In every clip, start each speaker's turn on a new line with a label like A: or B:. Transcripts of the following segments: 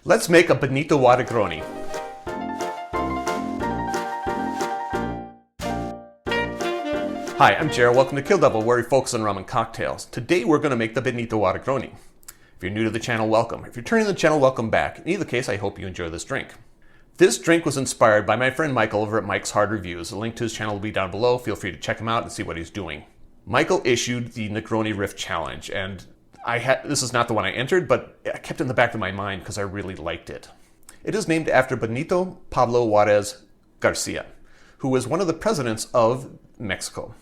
A: Let's make a Benito Juaregroni. Hi, I'm Jared. Welcome to Kill-Divill, where we focus on rum and cocktails. Today we're going to make the Benito Juaregroni. If you're new to the channel, welcome. If you're turning to the channel, welcome back. In either case, I hope you enjoy this drink. This drink was inspired by my friend Michael over at Mike's Hard Reviews. A link to his channel will be down below. Feel free to check him out and see what he's doing. Michael issued the Negroni Riff Challenge, and this is not the one I entered, but I kept it in the back of my mind because I really liked it. It is named after Benito Pablo Juarez Garcia, who was one of the presidents of Mexico.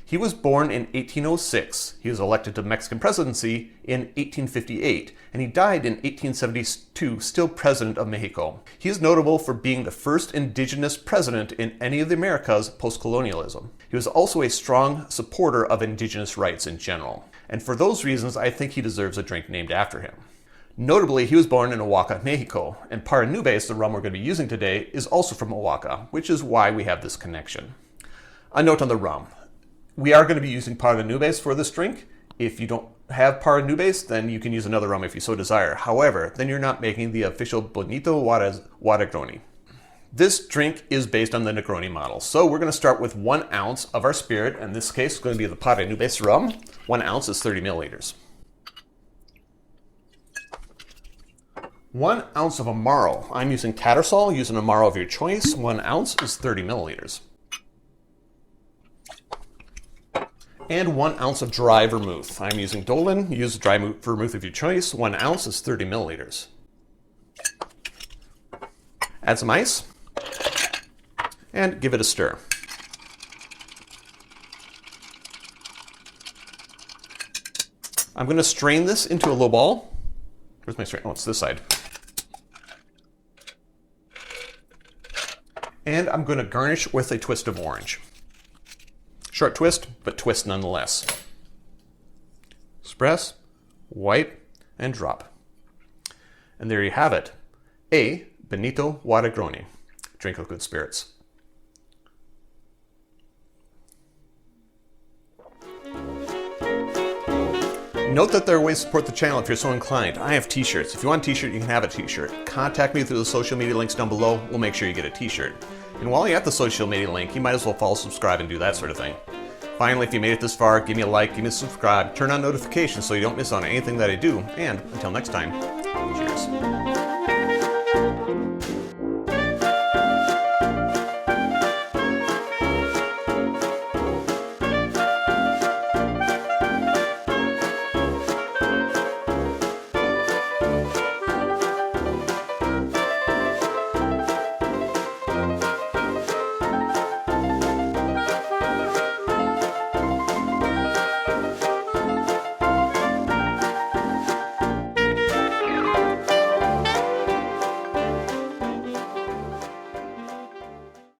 A: He was born in 1806. He was elected to the Mexican presidency in 1858, and he died in 1872, still president of Mexico. He is notable for being the first indigenous president in any of the Americas post-colonialism. He was also a strong supporter of indigenous rights in general, and for those reasons, I think he deserves a drink named after him. Notably, he was born in Oaxaca, Mexico, and Paranubes, the rum we're going to be using today, is also from Oaxaca, which is why we have this connection. A note on the rum. We are going to be using Paranubes for this drink. If you don't have Paranubes, then you can use another rum if you so desire. However, then you're not making the official Benito Juarez Juaregroni. This drink is based on the Negroni model. So we're going to start with 1 ounce of our spirit. In this case, it's going to be the Paranubes rum. 1 ounce is 30 milliliters. 1 ounce of Amaro. I'm using Tattersall. Use an Amaro of your choice. 1 ounce is 30 milliliters. And 1 ounce of dry vermouth. I'm using Dolan. Use dry vermouth of your choice. 1 ounce is 30 milliliters. Add some ice and give it a stir. I'm going to strain this into a low ball. Where's my strain? Oh, it's this side. And I'm going to garnish with a twist of orange. Short twist, but twist nonetheless. Express, wipe, and drop. And there you have it. A Benito Juaregroni. Drink of good spirits. Note that there are ways to support the channel if you're so inclined. I have t-shirts. If you want a t-shirt, you can have a t-shirt. Contact me through the social media links down below. We'll make sure you get a t-shirt. And while you're at the social media link, you might as well follow, subscribe, and do that sort of thing. Finally, if you made it this far, give me a like, give me a subscribe, turn on notifications so you don't miss on anything that I do. And until next time, cheers.